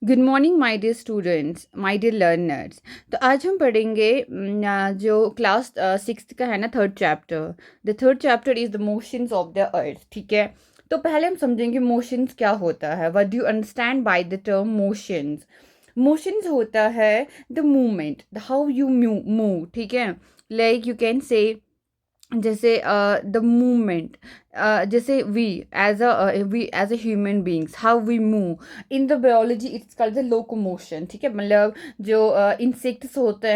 Good morning my dear students, my dear learners. तो आज हम पढ़ेंगे जो क्लास सिक्स्थ का है ना, third chapter. The third chapter is the motions of the earth. ठीक है, तो पहले हम समझेंगे मोशंस क्या होता है। What do you understand by the term motions? Motions होता है the movement, how you move. ठीक है, लाइक यू कैन से जैसे द मूवमेंट, जैसे we as a human beings how we move in the biology it's called the locomotion. ठीक है, मतलब जो इंसेक्ट्स होते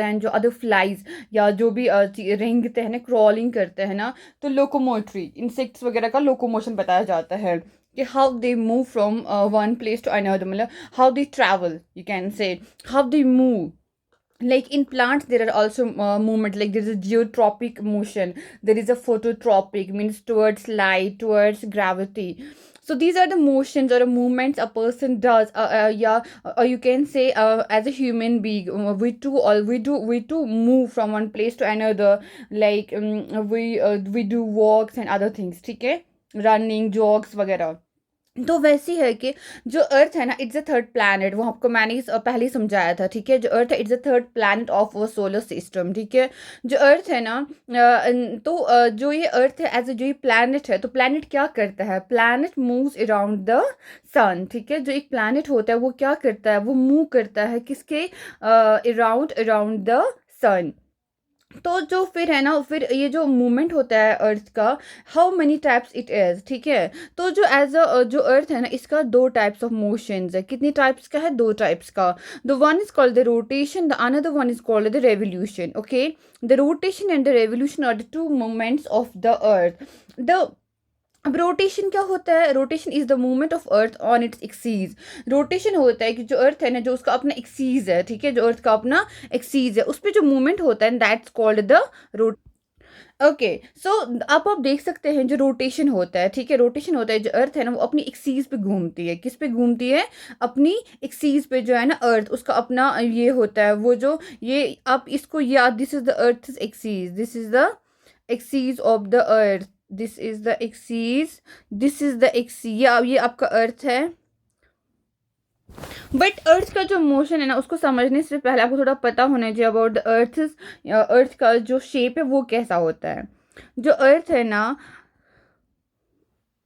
हैं, जो अदर फ्लाइज या जो भी रेंगते हैं ना, क्रॉलिंग करते हैं ना, तो लोकोमोटरी इंसेक्ट्स वगैरह का लोकोमोशन बताया जाता है कि how they move from one place to another, मतलब how they travel, you can say how they move. Like in plants there are also movement, like there is a geotropic motion, there is a phototropic, means towards light, towards gravity. So these are the motions or movements a person does, yeah, or you can say as a human being, we too move from one place to another, like we do walks and other things, ठीक है, running, jogs वगैरह। तो वैसी है कि जो earth है ना, इट्स अ थर्ड प्लैनेट, वो आपको मैंने पहले ही समझाया था। ठीक है, जो अर्थ है it's a third planet of वो सोलर सिस्टम। ठीक है, जो अर्थ है ना, जो ये अर्थ है एज जो ये प्लैनेट है, तो प्लैनेट क्या करता है? प्लैनेट मूव्स अराउंड द सन। ठीक है, जो एक प्लैनेट होता है वो क्या करता है? वो मूव करता है किसके अराउंड अराउंड द सन। तो जो फिर है ना, फिर ये जो मूवमेंट होता है अर्थ का, how many types it is. ठीक है, तो जो एज अ जो अर्थ है ना, इसका दो टाइप्स ऑफ मोशंस है। कितनी टाइप्स का है? दो टाइप्स का। The one is called the rotation, the another one is called the revolution. Okay, the rotation and the revolution are the two movements of the earth. The अब rotation क्या होता है? Rotation is the movement of earth on its axis. Rotation होता है कि जो earth है ना, जो उसका अपना एक्सीज है, ठीक है, जो अर्थ का अपना एक्सीज है, उस पर जो मूवमेंट होता है that's called the rote. Okay, so आप देख सकते हैं जो रोटेशन होता है, ठीक है, रोटेशन होता है, जो अर्थ है ना, वो अपनी एक्सीज पे घूमती है। किस पे घूमती है? अपनी एक्सीज पे, जो है ना अर्थ, उसका अपना ये होता है, वो जो ये आप इसको याद, this is the earth axis, this is the axis of the earth, this is the axis, this is the axis, ये आपका अर्थ है। बट अर्थ का जो मोशन है ना, उसको समझने से पहले आपको थोड़ा पता होना चाहिए अबाउट द अर्थ। अर्थ का जो शेप है वो कैसा होता है। जो अर्थ है ना,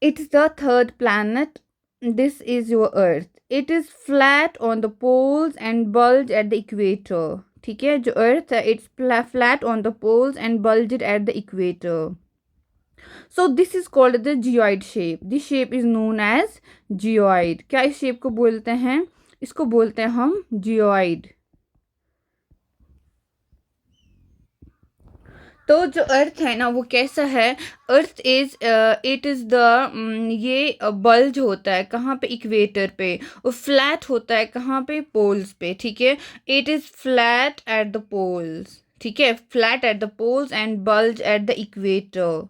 it's the third planet, this is your earth. It is flat on the poles and bulge at the equator. ठीक है, जो अर्थ है it's flat on the poles and bulge at the equator. So this is called the geoid shape. This shape is known as geoid. क्या इस shape को बोलते हैं? इसको बोलते हैं हम geoid. तो जो अर्थ है ना, वो कैसा है? Earth is it is the ये बल्ज होता है कहाँ पे? इक्वेटर पे। और फ्लैट होता है कहाँ पे? पोल्स पे। ठीक है, it is flat at the poles. ठीक है, flat at the poles and bulge at the equator.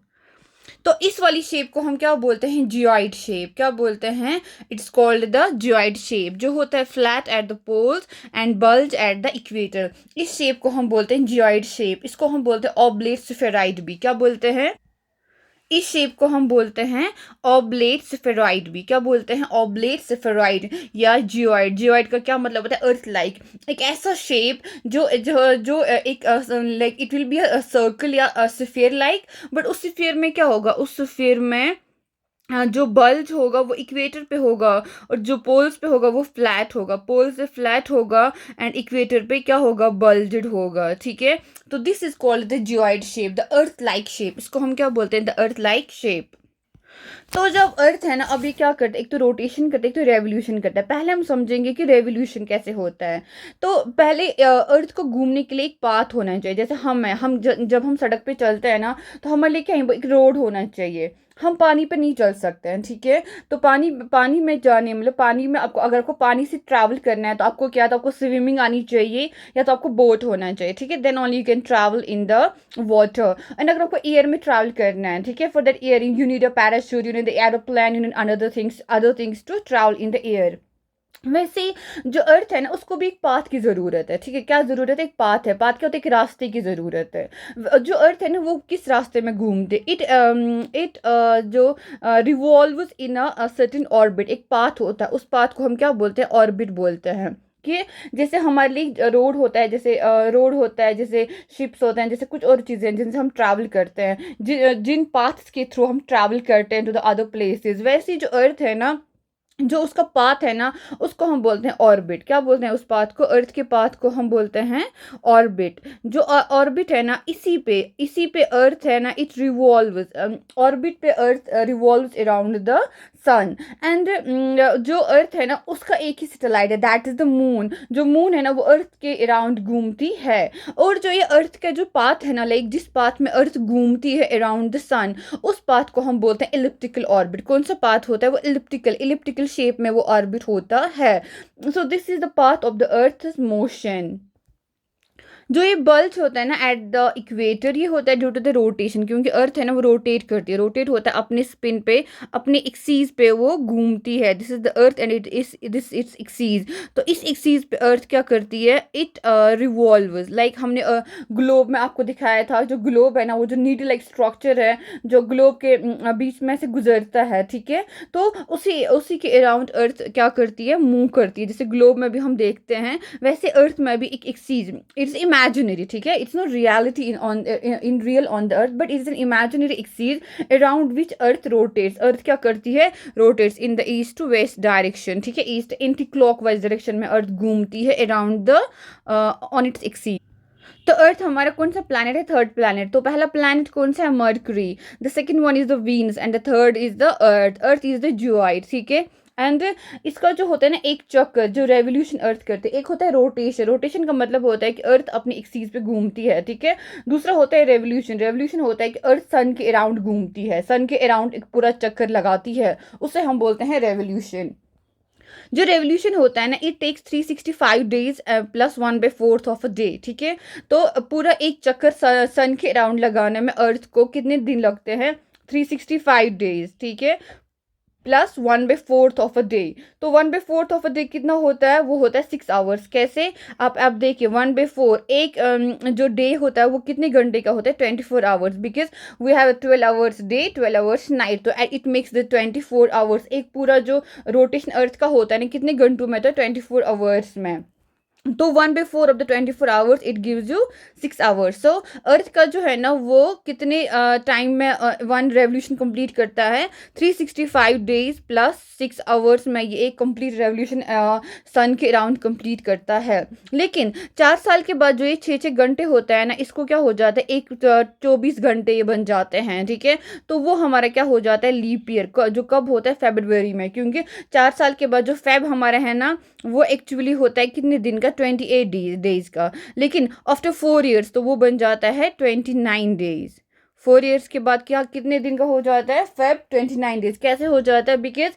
तो इस वाली शेप को हम क्या बोलते हैं? Geoid shape. क्या बोलते हैं? It's called the geoid shape, जो होता है flat at the poles and bulge at the equator. इस शेप को हम बोलते हैं जियोइड शेप। इसको हम बोलते हैं ऑब्लेट स्फेराइड भी। क्या बोलते हैं? इस शेप को हम बोलते हैं ऑब्लेट स्फेरॉइड भी। क्या बोलते हैं? ऑब्लेट स्फेरॉइड या जियोइड। जियोइड का क्या मतलब होता है? अर्थ लाइक, एक ऐसा शेप जो जो जो एक like it will be a circle या स्फीयर लाइक, बट उस स्फीयर में क्या होगा? उस स्फीयर में जो बल्ज होगा वो इक्वेटर पे होगा, और जो पोल्स पे होगा वो फ्लैट होगा। पोल से फ्लैट होगा एंड इक्वेटर पे क्या होगा? बल्जड होगा। ठीक है, तो this is called the geoid shape, the earth like shape. इसको हम क्या बोलते हैं? The earth like shape. तो जब अर्थ है ना, अब ये क्या करता है? एक तो रोटेशन करता है, एक तो रेवोल्यूशन करता है। पहले हम समझेंगे कि रेवोल्यूशन कैसे होता है। तो पहले अर्थ को घूमने के लिए एक पाथ होना चाहिए। जैसे जब हम सड़क पे चलते हैं ना, तो हमारे लिए क्या है? एक रोड होना चाहिए। हम पानी पे नहीं चल सकते हैं, ठीक है। तो पानी पानी में जाने, मतलब पानी में आपको, अगर आपको पानी से ट्रैवल करना है, तो आपको क्या, तो आपको स्विमिंग आनी चाहिए, या तो आपको बोट होना चाहिए, ठीक है। Then only you can travel in the water. And अगर आपको एयर में ट्रैवल करना है, ठीक है, for that air you need a parachute, you need the aeroplane, you need other things to travel in the air. वैसे ही जो अर्थ है ना उसको भी एक पाथ की ज़रूरत है, ठीक है। क्या ज़रूरत है? एक पाथ है। पाथ क्या होता है? एक रास्ते की ज़रूरत है। जो अर्थ है ना वो किस रास्ते में घूमते, इट जो revolves in a certain orbit. एक पाथ होता है, उस पाथ को हम क्या बोलते हैं? ऑर्बिट बोलते हैं कि जैसे हमारे लिए रोड होता है, जैसे रोड होता है, जैसे शिप्स होते हैं, जैसे कुछ और चीज़ें हैं जिनसे हम ट्रैवल करते हैं, जिन पाथ्स के थ्रू हम ट्रैवल करते हैं टू द अदर प्लेसेस। वैसे ही जो अर्थ है ना, जो उसका पाथ है ना उसको हम बोलते हैं ऑर्बिट। क्या बोलते हैं उस पाथ को? अर्थ के पाथ को हम बोलते हैं ऑर्बिट। जो ऑर्बिट है ना इसी पे अर्थ है ना इट रिवॉल्व्स, ऑर्बिट पे earth revolves around the sun. And जो अर्थ है ना उसका एक ही सैटेलाइट है, दैट इज द मून। जो मून है ना वो अर्थ के अराउंड घूमती है। और जो ये अर्थ का जो पाथ है ना, लाइक जिस पाथ में अर्थ घूमती है अराउंड द सन, उस पाथ को हम बोलते हैं इलिप्टिकल ऑर्बिट। कौन सा पाथ होता है? वो इलिप्टिकल शेप में वो ऑर्बिट होता है। So this is the path of the earth motion. जो ये बल्ज होता है ना एट द इक्वेटर, ये होता है ड्यू टू द रोटेशन, क्योंकि अर्थ है ना वो रोटेट करती है, रोटेट होता है अपने स्पिन पे, अपने एक्सीज पे वो घूमती है। This is the earth and it is this its axis. तो इस एक्सीज पे अर्थ क्या करती है? It revolves. लाइक हमने ग्लोब में आपको दिखाया था, जो ग्लोब है ना वो जो नीडल लाइक स्ट्रक्चर है जो ग्लोब के बीच में से गुजरता है, ठीक है। तो उसी उसी के अराउंड अर्थ क्या करती है? मूव करती है। जैसे ग्लोब में भी हम देखते हैं, वैसे अर्थ में भी एक एक्सीज, इट्स imaginary, ठीक है। It's not reality in real on the earth, but it's an imaginary axis around which earth rotates. Earth क्या करती है? Rotates in the east to west direction, ठीक है। ईस्ट एंटी क्लॉकवाइज डायरेक्शन में earth घूमती है around the on its axis. तो earth हमारा कौन सा प्लैनेट है? Third planet. तो पहला प्लैनेट कौन सा है? Mercury. The second one is the Venus and the third is the earth. Earth is the geoid, ठीक है। एंड इसका जो होता है ना एक चक्कर जो रेवोल्यूशन अर्थ करते हैं, एक होता है रोटेशन। रोटेशन का मतलब होता है कि अर्थ अपनी एक्सीस पे घूमती है, ठीक है। दूसरा होता है रेवोल्यूशन। रेवोल्यूशन होता है कि अर्थ सन के अराउंड घूमती है, सन के अराउंड एक पूरा चक्कर लगाती है, उसे हम बोलते हैं रेवोल्यूशन। जो रेवोल्यूशन होता है ना it takes 365 days plus 1/4 of a day, ठीक है। तो पूरा एक चक्कर सन के अराउंड लगाने में अर्थ को कितने दिन लगते हैं? 365 डेज, ठीक है, प्लस 1/4 ऑफ अ डे। तो 1/4 ऑफ अ डे कितना होता है? वो होता है 6 आवर्स। कैसे? आप देखिए 1/4 एक जो डे होता है वो कितने घंटे का होता है? 24 hours, because we have 12 hours day, 12 hours night. तो इट मेक्स द 24 आवर्स। एक पूरा जो रोटेशन अर्थ का होता है ना कितने घंटों में? तो 24 आवर्स में। तो 1/4 of the 24 hours it gives you 6 hours. So earth का जो है ना वो कितने टाइम में वन रेवोल्यूशन कंप्लीट करता है? 365 डेज प्लस 6 आवर्स में ये एक कंप्लीट रेवोल्यूशन सन के अराउंड कंप्लीट करता है। लेकिन 4 साल के बाद जो ये 6-6 घंटे होता है ना इसको क्या हो जाता है? 24 घंटे ये बन जाते हैं, ठीक है। तो वो हमारा क्या हो जाता है? Leap year. जो कब होता है? फेब्रुवरी में, क्योंकि 4 साल के बाद जो फेब हमारा है ना वो एक्चुअली होता है कितने दिन का? 28 डेज का। लेकिन आफ्टर 4 ईयर्स तो वो बन जाता है 29 डेज। 4 ईयर्स के बाद क्या कितने दिन का हो जाता है? Feb 29 days. कैसे हो जाता है? बिकॉज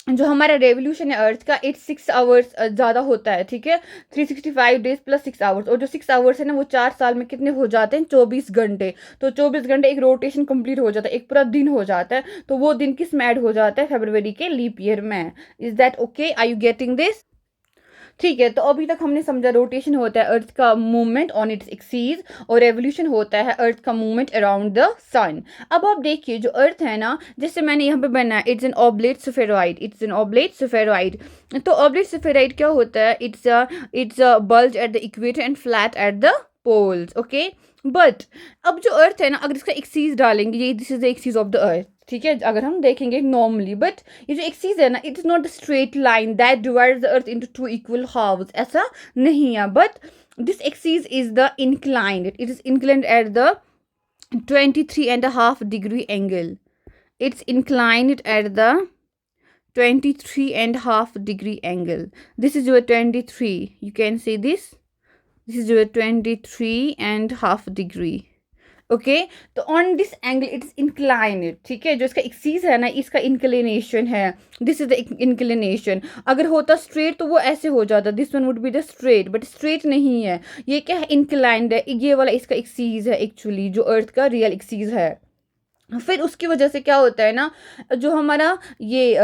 जो हमारा रेवोल्यूशन है अर्थ का 6 आवर्स ज़्यादा होता है, ठीक है। 365 डेज प्लस 6 आवर्स, और जो 6 आवर्स है ना वो 4 साल में कितने हो जाते हैं? 24 घंटे। तो 24 घंटे एक रोटेशन कंप्लीट हो जाता है, एक पूरा दिन हो जाता है। तो वो दिन किस में ऐड हो जाता है? फरवरी के लीप ईयर में। Is that okay? Are you getting this? ठीक है। तो अभी तक हमने समझा रोटेशन होता है अर्थ का मूवमेंट ऑन इट्स एक्सीज, और रेवोल्यूशन होता है अर्थ का मूवमेंट अराउंड द सन। अब आप देखिए जो अर्थ है ना, जैसे मैंने यहाँ पे बनाया, it's an oblate spheroid. It's an oblate spheroid. तो ऑब्लेट स्फेरॉइड क्या होता है? It's bulge at the equator and flat at the poles, okay. But अब जो अर्थ है ना, अगर इसका एक्सीज डालेंगे, ये this is the axis of the earth, ठीक है, अगर हम देखेंगे नॉर्मली, बट ये जो एक्सीज है ना it is not the straight line that divides the earth into 2 equal halves, ऐसा नहीं है। But this axis is the inclined, it is inclined at the 23.5 degree angle. It's inclined at the 23.5 degree angle. This is your 23. You can see this. This is your 23.5 degree. Okay. तो on this angle it's inclined, ठीक है। जो इसका axes है ना इसका inclination है, this is the inclination. अगर होता स्ट्रेट तो वो ऐसे हो जाता, this one would be the straight, but straight नहीं है, ये क्या है? इंक्लाइंड है। ये वाला इसका एक्सीज है एक्चुअली, जो अर्थ का रियल एक्सीज है। फिर उसकी वजह से क्या होता है ना, जो हमारा ये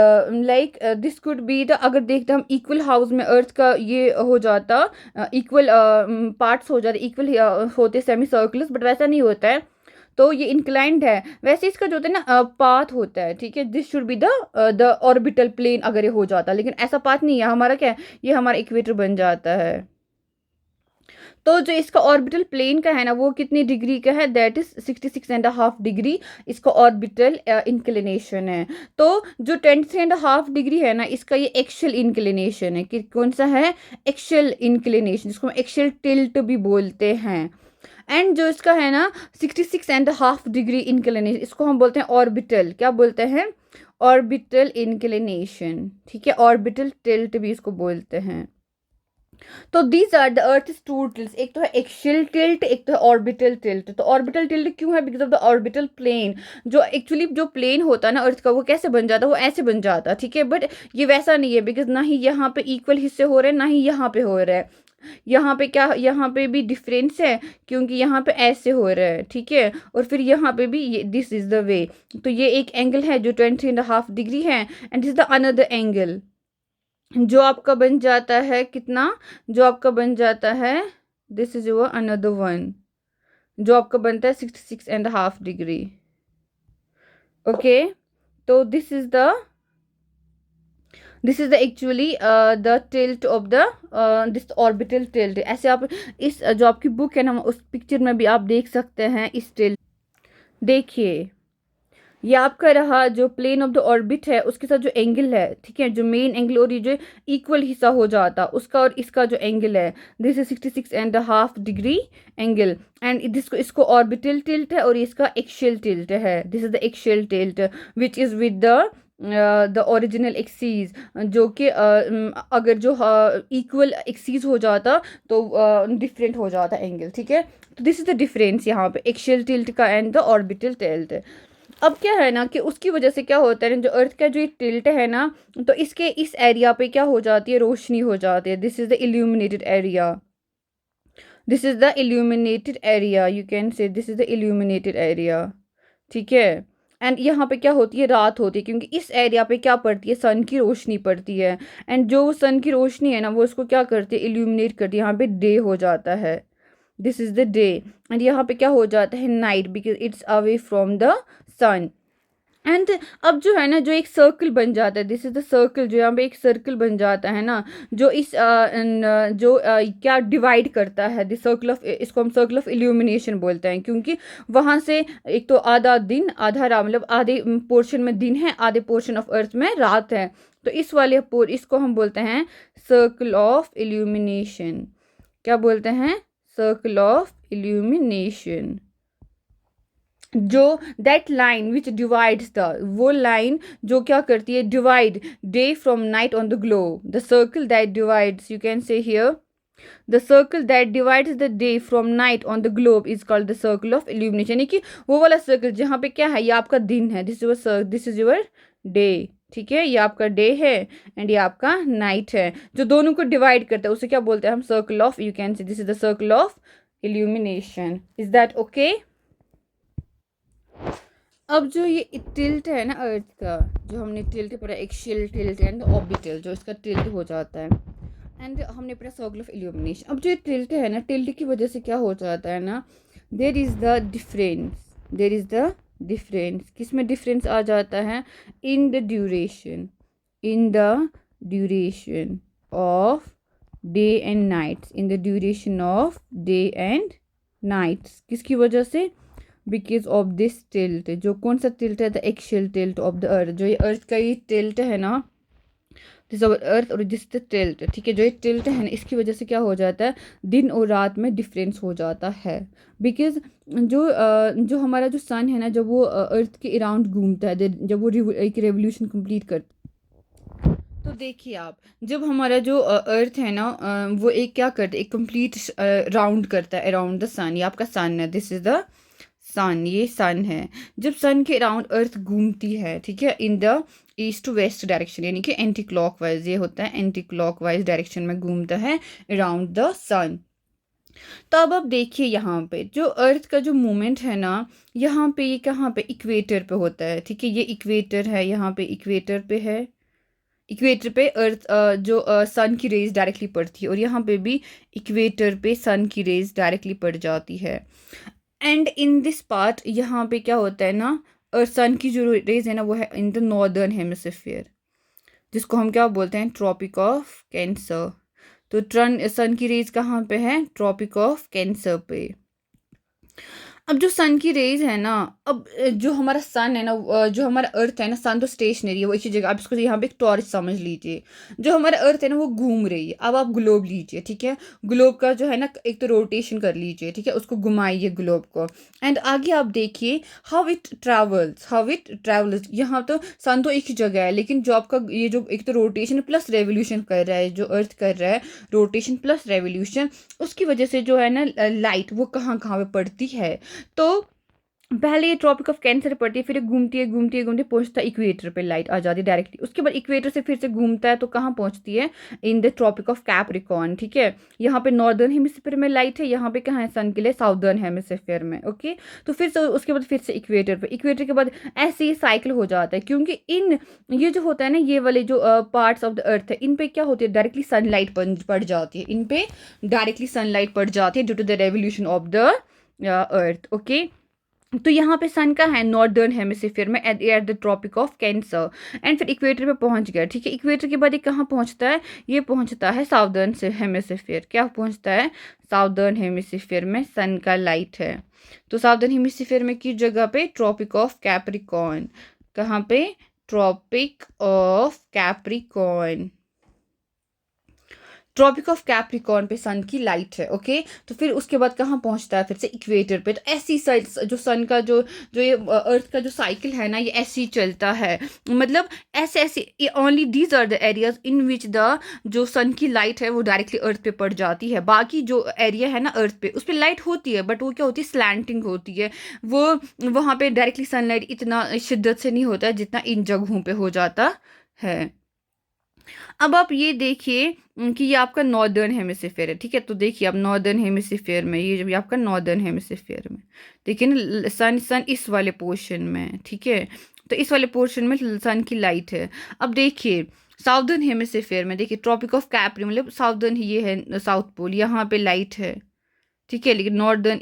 like this could be the, अगर देखते हम इक्वल हाउस में अर्थ का ये हो जाता, इक्वल पार्ट्स हो जाते, इक्वल होते सेमी सर्कुलस, बट वैसा नहीं होता है। तो ये इंक्लाइंड है। वैसे इसका जो होता है ना पाथ होता है, ठीक है, this should be the the orbital plane अगर ये हो जाता, लेकिन ऐसा पाथ नहीं है हमारा, क्या है, ये हमारा इक्वेटर बन जाता है। तो जो इसका ऑर्बिटल प्लेन का है ना, वो कितनी डिग्री का है, दैट इज 66.5 डिग्री इसका ऑर्बिटल इंक्लिनेशन है। तो जो 23.5 डिग्री है ना, इसका ये एक्शियल इंक्लिनेशन है। कि कौन सा है, एक्शियल इंक्लिनेशन, जिसको हम एक्शियल टिल्ट भी बोलते हैं। एंड जो इसका है ना 66.5 डिग्री इंक्लिनेशन, इसको हम बोलते हैं ऑर्बिटल, क्या बोलते हैं, ऑर्बिटल इंक्लिनेशन, ठीक है, ऑर्बिटल टिल्ट भी इसको बोलते हैं। तो these are the earth two tilt, एक तो है एक्शियल टिल्ट, एक तो है ऑर्बिटल टिल्ट। तो ऑर्बिटल टिल्ट क्यों है, because of the orbital plane. जो एक्चुअली जो प्लेन होता है ना अर्थ का, वो कैसे बन जाता है, वो ऐसे बन जाता है, ठीक है, बट ये वैसा नहीं है, बिकॉज ना ही यहाँ पे इक्वल हिस्से हो रहे हैं, ना ही यहाँ पे हो रहा है। यहाँ पे क्या, यहाँ पे भी डिफरेंस है, क्योंकि यहाँ पे ऐसे हो रहा है, ठीक है, और फिर यहाँ पे भी ये दिस इज द वे। तो ये एक एंगल है जो 23.5 डिग्री है, and this is the another angle जो आपका बन जाता है कितना, जो आपका बन जाता है, this is your another one, जो आपका बनता है 66.5 डिग्री। ओके, तो this is the actually the tilt of the this orbital tilt. ऐसे आप इस जो आपकी बुक है ना, उस पिक्चर में भी आप देख सकते हैं इस टिल्ट। देखिए, ये आपका रहा जो प्लेन ऑफ द ऑर्बिट है, उसके साथ जो एंगल है, ठीक है, जो मेन एंगल और ये जो इक्वल हिस्सा हो जाता उसका और इसका जो एंगल है, this is 66.5 degree angle. And इसको इसको ऑर्बिटल टिल्ट है और इसका एक्शियल टिल्ट है, this is the axial tilt which is with the original axis. जो कि अगर जो इक्वल एक्सीज हो जाता तो डिफरेंट हो जाता एंगल, ठीक है। तो दिस इज द डिफरेंस यहाँ पे एक्शियल टिल्ट का एंड द ऑर्बिटल टिल्ट। अब क्या है ना कि उसकी वजह से क्या होता है ना, जो अर्थ का जो ये टिल्ट है ना, तो इसके इस एरिया पे क्या हो जाती है, रोशनी हो जाती है। This is the illuminated area, this is the illuminated area, you can से this is the illuminated area, ठीक है। एंड यहाँ पे क्या होती है, रात होती है, क्योंकि इस एरिया पे क्या पड़ती है, सन की रोशनी पड़ती है। एंड जो सन की रोशनी है ना, वो इसको क्या करती है, इल्यूमिनेट करती है। यहाँ पे डे हो जाता है, this is the day. And यहाँ पे क्या हो जाता है, night, because it's away from the sun. And अब जो है ना, जो एक सर्कल बन जाता है, दिस इज द सर्कल, जो यहाँ पे एक सर्कल बन जाता है ना, जो इस क्या डिवाइड करता है, द सर्कल ऑफ, इसको हम सर्कल ऑफ इल्यूमिनेशन बोलते हैं, क्योंकि वहाँ से एक तो आधा दिन आधा रात, मतलब आधे पोर्शन में दिन है, आधे पोर्शन ऑफ अर्थ में रात है। तो इस वाले इसको हम बोलते हैं सर्कल ऑफ इल्यूमिनेशन। क्या बोलते हैं, सर्कल ऑफ इल्यूमिनेशन। जो that line which divides the, वो लाइन जो क्या करती है, divide day from night on the globe, the circle that divides, you can से here, the circle that divides the day from night on the globe is called the circle of illumination. यानी कि वो वाला circle जहाँ पे क्या है, ये आपका दिन है, दिस इज योर डे, ठीक है, ये आपका डे है एंड ये आपका नाइट है, जो दोनों को डिवाइड करता है उसे क्या बोलते हैं हम, सर्कल ऑफ, यू कैन से this is the circle of illumination. Is that okay? अब जो ये टिल्ट है ना अर्थ का, जो हमने टिल्ट पढ़ा, एक्शियल टिल्ट एंड ऑर्बिटल, जो इसका टिल्ट हो जाता है, एंड हमने पढ़ा सर्कल ऑफ इल्यूमिनेशन। अब जो ये टिल्ट है ना, टिल्ट की वजह से क्या हो जाता है ना, there is the difference, there is the difference, किस में डिफरेंस आ जाता है, in the duration, in the duration of day and nights, in the duration of day and nights. किसकी वजह से, बिकॉज ऑफ दिस टिल्ट। जो कौन सा टिल्ट है, the axial tilt of the अर्थ, जो ये अर्थ का ये टिल्ट है ना, दिस ऑफ अर्थ और दिस द टिल्ट, ठीक है, जो ये टिल्ट है ना, इसकी वजह से क्या हो जाता है, दिन और रात में डिफरेंस हो जाता है। बिकॉज जो हमारा जो सन है ना, जब वो अर्थ के अराउंड घूमता है, जब वो एक रेवोल्यूशन कंप्लीट करता, तो देखिए आप, जब हमारा जो अर्थ है ना, वो एक क्या करता है, एक कंप्लीट राउंड करता है अराउंड द सन। ये आपका सन है, दिस इज द सन, ये सन है। जब सन के अराउंड अर्थ घूमती है, ठीक है, in the east to west direction, यानी कि एंटी क्लॉकवाइज, ये होता है एंटी क्लॉकवाइज डायरेक्शन में घूमता है अराउंड द सन। तो अब आप देखिए यहाँ पे जो अर्थ का जो मूवमेंट है ना, यहाँ पे ये कहाँ पे इक्वेटर पे होता है, ठीक है। ये इक्वेटर है, यहाँ पे इक्वेटर पे है। इक्वेटर पे अर्थ जो सन की रेज डायरेक्टली पड़ती है, और यहाँ पे भी इक्वेटर पे सन की रेज डायरेक्टली पड़ जाती है। एंड इन दिस पार्ट यहाँ पे क्या होता है ना, सन की जो रेज है ना वो है इन द नॉर्दर्न हेमिस्फीयर, जिसको हम क्या बोलते हैं, ट्रॉपिक ऑफ कैंसर। तो सन की रेज कहाँ पे है, ट्रॉपिक ऑफ कैंसर पे। अब जो सन की रेज है ना, अब जो हमारा सन है ना, जो हमारा अर्थ है ना, सन तो स्टेशनरी है, वो इसी जगह, आप इसको यहाँ पे एक टॉर्च समझ लीजिए। जो हमारा अर्थ है ना वो घूम रही है। अब आप ग्लोब लीजिए, ठीक है। ग्लोब का जो है ना एक तो रोटेशन कर लीजिए, ठीक है, उसको घुमाइए ग्लोब को। एंड आगे आप देखिए हाउ इट ट्रेवल्स। यहाँ तो सन तो एक ही जगह है, लेकिन जो आपका ये जो एक तो रोटेशन प्लस रेवोल्यूशन कर रहा है, जो अर्थ कर रहा है रोटेशन प्लस रेवोल्यूशन, उसकी वजह से जो है ना लाइट वो कहाँ कहाँ पे पड़ती है। तो पहले ये ट्रॉपिक ऑफ कैंसर पड़ती है, फिर ये घूमती है पहुंचता है इक्वेटर पे, लाइट आ जाती है डायरेक्टली। उसके बाद इक्वेटर से फिर से घूमता है तो कहाँ पहुंचती है, in the tropic of Capricorn, ठीक है। यहाँ पे नॉर्दर्न हेमिस्फीयर में लाइट है, यहाँ पे कहाँ है सन के लिए, साउदर्न हेमिस्फीयर में, ओके। तो फिर से उसके बाद फिर से इक्वेटर पे, इक्वेटर के बाद ऐसे ही साइकिल हो जाता है, क्योंकि इन ये जो होता है ना, ये वाले जो पार्ट्स ऑफ द अर्थ है, इन पे क्या होती है, डायरेक्टली सनलाइट पड़ जाती है, इन पे डायरेक्टली सनलाइट पड़ जाती है due to the revolution of the earth, okay. तो यहाँ पे सन का है नॉर्दर्न हेमिस्फीयर में at the tropic of Cancer. And फिर इक्वेटर पे पहुंच गया, ठीक है। इक्वेटर के बाद ये कहाँ पहुंचता है, ये पहुंचता है साउदर्न से हेमिस्फीयर। क्या पहुंचता है, साउदर्न हेमिस्फीयर में सन का लाइट है। तो साउदर्न हेमिस्फीयर में किस जगह पे, ट्रॉपिक ऑफ कैप्रिकॉर्न। कहाँ पे, tropic of Capricorn. Tropic of Capricorn पे सन की लाइट है, ओके। तो फिर उसके बाद कहाँ पहुंचता है, फिर से इक्वेटर पे। तो ऐसी साइड जो सन का जो जो ये अर्थ का जो साइकिल है ना, ये ऐसे ही चलता है। मतलब ऐसे ऐसे only these are the areas in which the जो सन की लाइट है वो डायरेक्टली अर्थ पे पड़ जाती है। बाकी जो एरिया है ना अर्थ पे, उस पर लाइट होती है, बट वो क्या होती है, स्लैंटिंग होती है। वो वहाँ पे डायरेक्टली सनलाइट इतना शिद्दत से नहीं होता है जितना इन जगहों पे हो जाता है। अब आप ये देखिए कि ये आपका नॉर्दर्न हेमिस्फीयर है, ठीक है। तो देखिए अब नॉर्दर्न हेमिस्फीयर में, ये जब आपका नॉर्दर्न हेमिस्फीयर में, देखिए ना सन सन इस वाले पोर्शन में, ठीक है। तो इस वाले पोर्शन में सन की लाइट है। अब देखिए साउदर्न हेमिस्फीयर में, देखिए ट्रॉपिक ऑफ कैप्री, मतलब साउदर्न ये है साउथ पोल, यहाँ पे लाइट है, ठीक है। लेकिन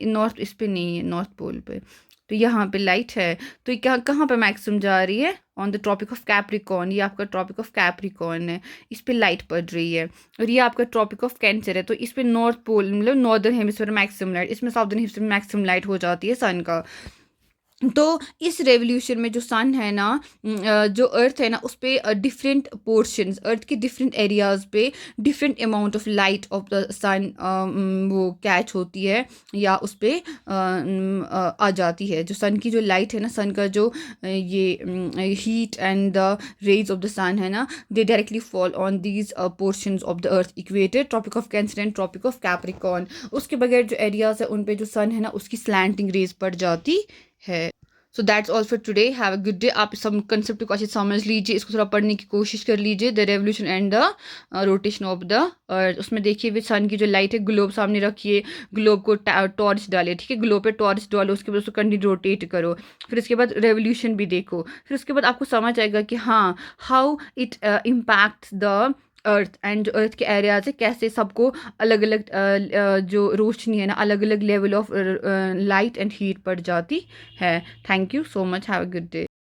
नॉर्थ इस पे नहीं है, नॉर्थ पोल पे। तो यहाँ पे लाइट है। तो ये कहाँ पे मैक्सिमम जा रही है, on the tropic of Capricorn. ये आपका ट्रॉपिक ऑफ कैप्रिकॉर्न है, इस पे लाइट पड़ रही है। और ये आपका ट्रॉपिक ऑफ कैंसर है, तो इस पे नॉर्थ पोल मतलब नॉर्दर्न हेमिस्फीयर मैक्सिमम लाइट, इसमें साउदर्न हेमिस्फीयर मैक्सिमम लाइट हो जाती है सन का। तो इस रेवोल्यूशन में जो सन है ना, जो अर्थ है ना, उस पर डिफरेंट पोर्शंस, अर्थ के डिफरेंट एरियाज पे different amount of light of the sun वो कैच होती है, या उस पर आ जाती है। जो सन की जो लाइट है ना, सन का जो ये heat and the rays of the sun है ना, they directly fall on these portions of the earth equator, Tropic of Cancer and Tropic of Capricorn. उसके बगैर जो एरियाज है उन पे जो सन है ना, उसकी स्लैंटिंग रेज पड़ जाती है। So that's all for today, have a good day. आप सब कंसेप्ट को अच्छे समझ लीजिए, इसको थोड़ा पढ़ने की कोशिश कर लीजिए। The revolution and the rotation of the अर्थ, उसमें देखिए विद सन की जो लाइट है, ग्लोब सामने रखिए, ग्लोब को टॉर्च डालिए, ठीक है। ग्लोब पे टॉर्च डालो, उसके बाद उसको कंटिन्यू रोटेट करो। फिर उसके बाद रेवोल्यूशन भी देखो। फिर उसके बाद आपको समझ आएगा कि हाँ, how it impact the earth, and जो अर्थ के एरिया से कैसे सबको अलग अलग जो रोशनी है ना, अलग अलग level of light and heat पड़ जाती है। Thank you so much, have a good day.